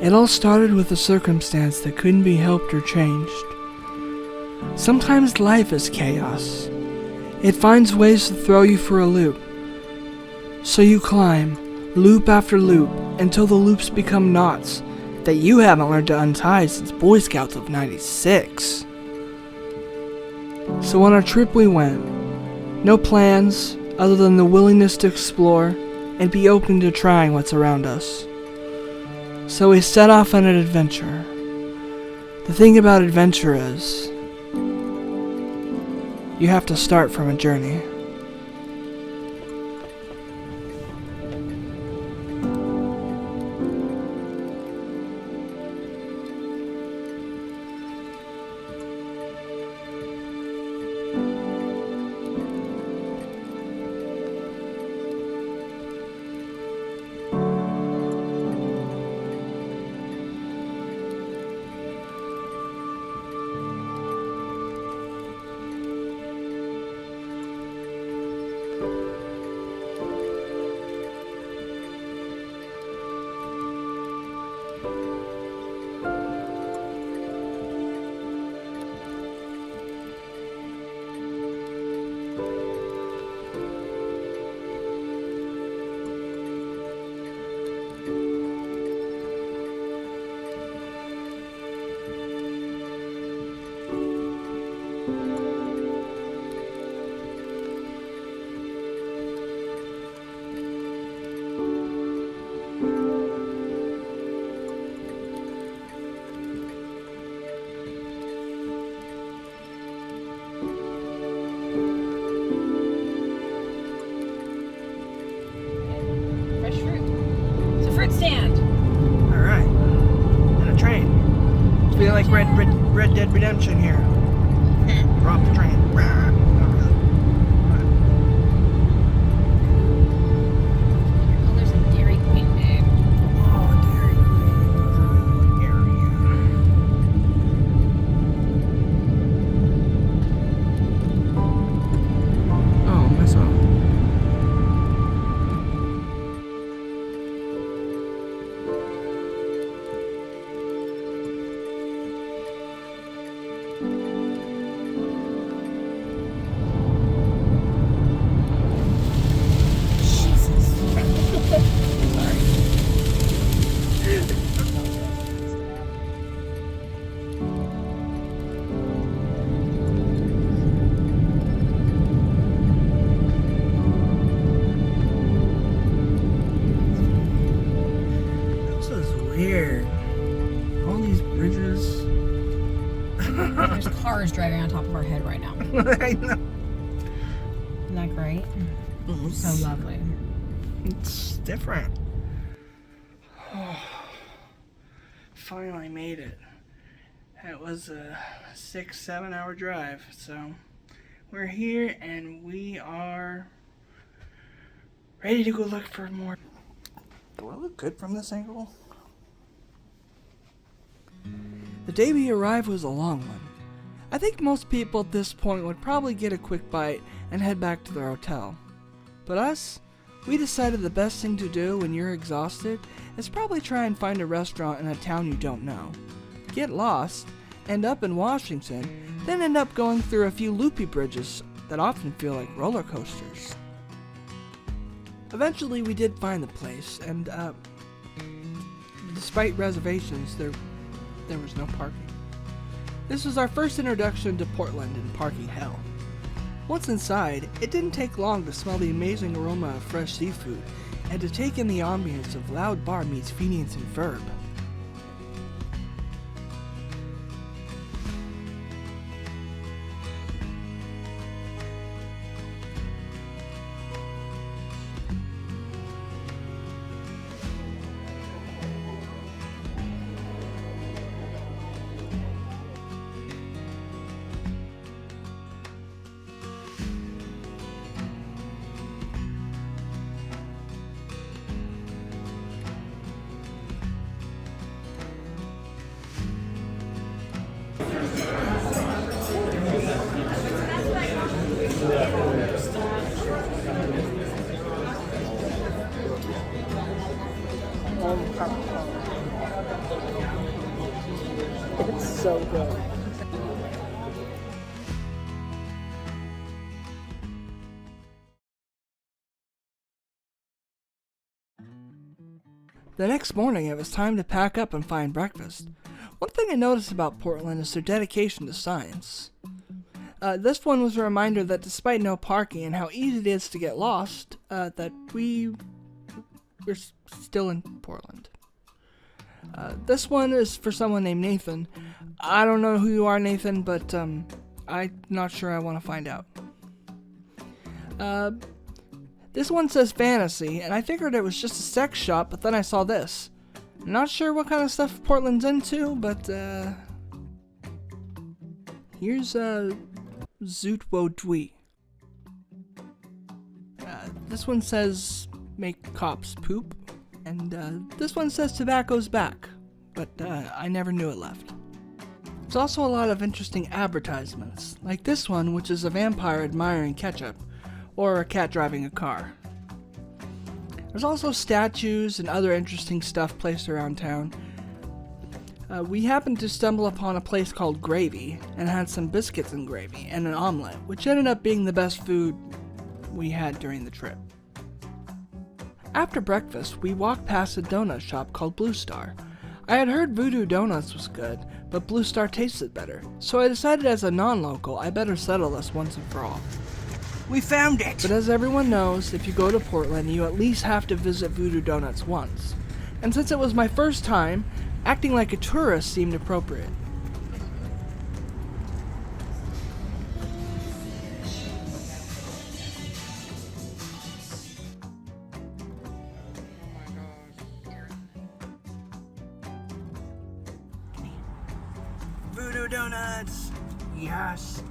It all started with a circumstance that couldn't be helped or changed. Sometimes life is chaos. It finds ways to throw you for a loop. So you climb, loop after loop, until the loops become knots that you haven't learned to untie since Boy Scouts of '96. So on our trip we went. No plans other than the willingness to explore and be open to trying what's around us. So we set off on an adventure. The thing about adventure is, you have to start from a journey. Stand. Alright. And a train. It's feeling like Red Dead Redemption here. Drop the train. Not really. Oh, there's a Dairy Queen, babe. Oh, Dairy Queen area. Oh, mess up. Weird. All these bridges. There's cars driving on top of our head right now. I know. Isn't that great? So lovely. It's different. Oh, finally made it. That was a 6-7 hour drive. So we're here and we are ready to go look for more. Do I look good from this angle? The day we arrived was a long one. I think most people at this point would probably get a quick bite and head back to their hotel. But us, we decided the best thing to do when you're exhausted is probably try and find a restaurant in a town you don't know. Get lost, end up in Washington, then end up going through a few loopy bridges that often feel like roller coasters. Eventually we did find the place, and despite reservations, there was no parking. This was our first introduction to Portland and parking hell. Once inside, it didn't take long to smell the amazing aroma of fresh seafood and to take in the ambience of loud bar meets Phineas and Ferb. so good. The next morning, it was time to pack up and find breakfast. One thing I noticed about Portland is their dedication to science. This one was a reminder that despite no parking and how easy it is to get lost, that we're still in Portland. This one is for someone named Nathan. I don't know who you are, Nathan, but I'm not sure I want to find out. This one says fantasy, and I figured it was just a sex shop, but then I saw this. I'm not sure what kind of stuff Portland's into, but here's Zoot Wo Dwee. This one says make cops poop, and this one says tobacco's back, but I never knew it left. There's also a lot of interesting advertisements, like this one, which is a vampire admiring ketchup, or a cat driving a car. There's also statues and other interesting stuff placed around town. We happened to stumble upon a place called Gravy, and had some biscuits and gravy, and an omelet, which ended up being the best food we had during the trip. After breakfast, we walked past a donut shop called Blue Star. I had heard Voodoo Donuts was good, but Blue Star tasted better, so I decided as a non-local, I better settle this once and for all. We found it! But as everyone knows, if you go to Portland, you at least have to visit Voodoo Donuts once. And since it was my first time, acting like a tourist seemed appropriate. Voodoo Donuts! Yes!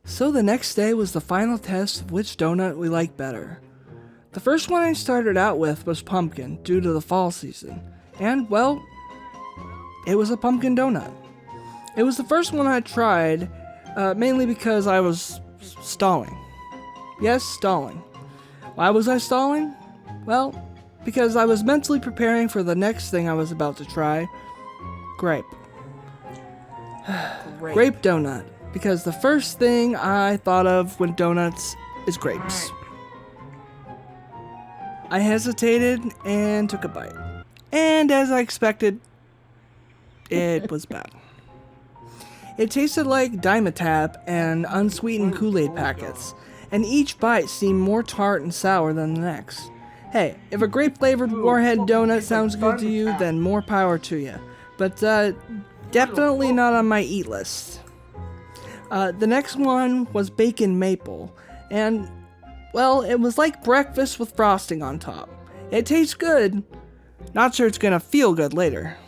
So the next day was the final test of which donut we liked better. The first one I started out with was pumpkin, due to the fall season. And, well, it was a pumpkin donut. It was the first one I tried, mainly because I was stalling. Yes, stalling. Why was I stalling? Well, because I was mentally preparing for the next thing I was about to try. Grape. Grape donut. Because the first thing I thought of when donuts is grapes. I hesitated and took a bite. And as I expected, it was bad. It tasted like Dimetapp and unsweetened Kool-Aid packets, and each bite seemed more tart and sour than the next. Hey, if a grape-flavored Warhead donut sounds good to you, then more power to you. But definitely not on my eat list. The next one was bacon maple, and, well, it was like breakfast with frosting on top. It tastes good. Not sure it's gonna feel good later.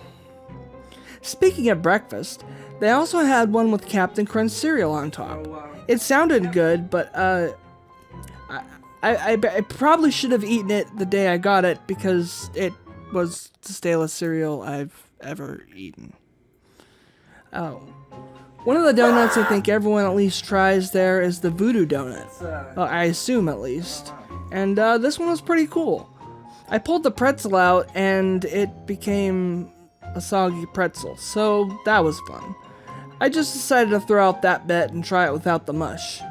Speaking of breakfast, they also had one with Captain Crunch cereal on top. It sounded good, but I probably should have eaten it the day I got it because it was the stalest cereal I've ever eaten. Oh. One of the donuts I think everyone at least tries there is the Voodoo Donut. Well, I assume at least. And this one was pretty cool. I pulled the pretzel out and it became a soggy pretzel, so that was fun. I just decided to throw out that bet and try it without the mush.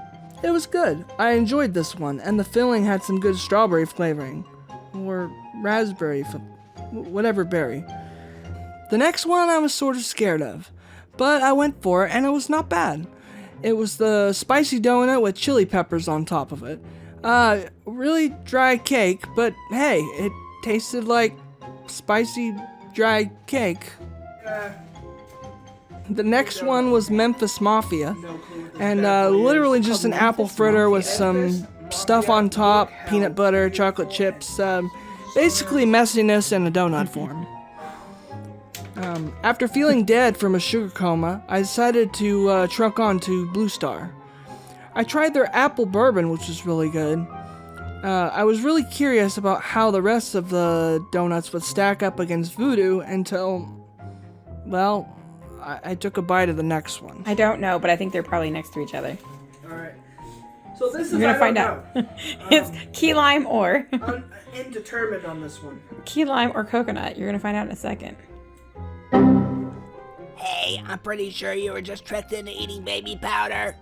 It was good. I enjoyed this one, and the filling had some good strawberry flavoring. Or raspberry, whatever berry. The next one I was sort of scared of. But I went for it, and it was not bad. It was the spicy donut with chili peppers on top of it. Really dry cake, but hey, it tasted like spicy dry cake. The next one was Memphis Mafia, and literally just an apple fritter with some stuff on top, peanut butter, chocolate chips, basically messiness in a donut form. After feeling dead from a sugar coma, I decided to truck on to Blue Star. I tried their apple bourbon, which was really good. I was really curious about how the rest of the donuts would stack up against Voodoo until, well, I took a bite of the next one. I don't know, but I think they're probably next to each other. Alright. So this is, You're gonna I find don't out. know. It's key lime or I'm indeterminate on this one. key lime or coconut. You're gonna find out in a second. Hey, I'm pretty sure you were just tricked into eating baby powder.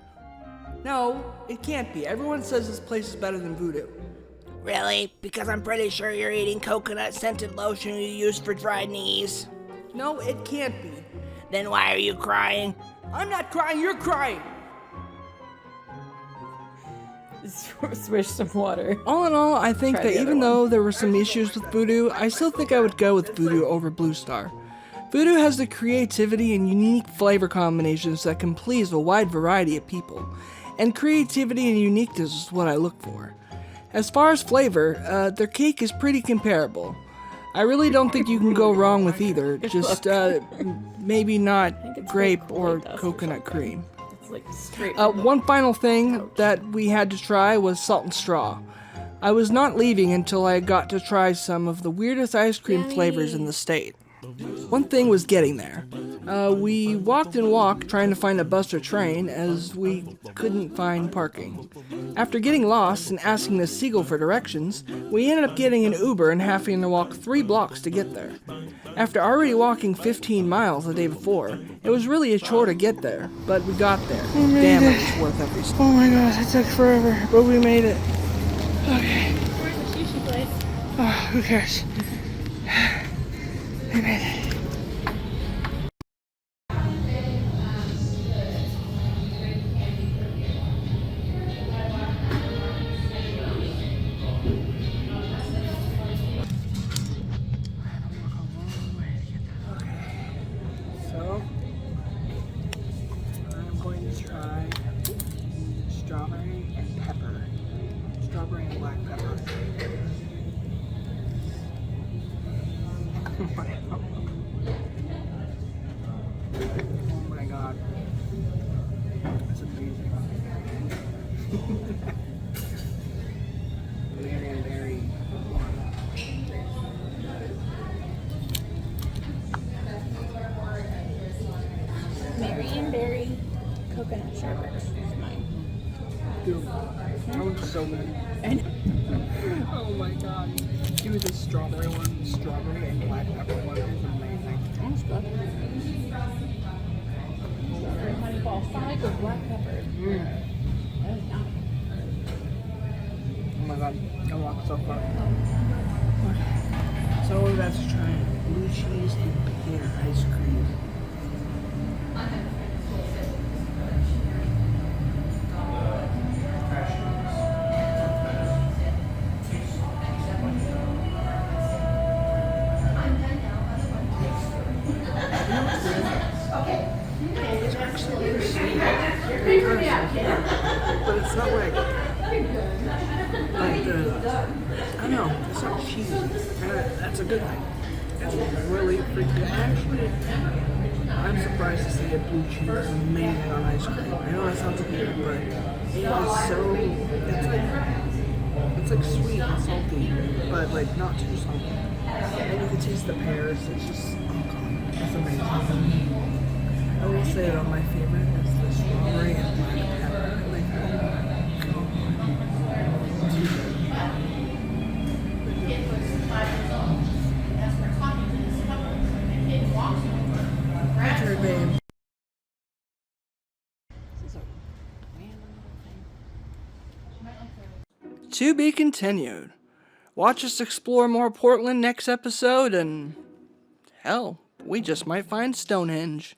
No, it can't be. Everyone says this place is better than voodoo. Really? Because I'm pretty sure you're eating coconut scented lotion you use for dry knees. No, it can't be. Then why are you crying? I'm not crying, you're crying! Swish some water. All in all, I think Try that the even other though there were some issues with voodoo, I still think I would go with voodoo over Blue Star. Voodoo has the creativity and unique flavor combinations that can please a wide variety of people, and creativity and uniqueness is what I look for. As far as flavor, their cake is pretty comparable. I really don't think you can go wrong with either, just maybe not grape or coconut cream. It's like straight. One final thing that we had to try was salt and straw. I was not leaving until I got to try some of the weirdest ice cream flavors in the state. One thing was getting there. We walked and walked trying to find a bus or train as we couldn't find parking. After getting lost and asking the seagull for directions, we ended up getting an Uber and having to walk 3 blocks to get there. After already walking 15 miles the day before, it was really a chore to get there, but we got there. Damn, it was worth every step. Oh my god, it took forever, but we made it. Okay. Where's the sushi place? Oh, who cares? We made it. So, I'm going to try strawberry and pepper. Strawberry and black pepper. Oh my god. That's amazing. Very, very Marion berry coconut sherbet is mine. Dude, that one's so good. Oh my god. Do the strawberry one, strawberry and black pepper one is amazing. That's good. Strawberry honey balsamic with black pepper. That is yummy. Oh my god, I walked so far. Okay. So we're about to try blue cheese and pear ice cream. It's actually very sweet. But it's not like the, I don't know, it's not cheesy. That's a good thing. It's really freaking good. Actually, I'm surprised to see that blue cheese is amazing on ice cream. I know that sounds weird, but it is so, it's like sweet and salty, but like not too salty. And you can taste the pears, it's just, oh god, it's amazing. I will say that my favorite is the strawberry and black pepper. Like, oh my god. Too good. My turn, babe. To be continued. Watch us explore more Portland next episode, and hell, we just might find Stonehenge.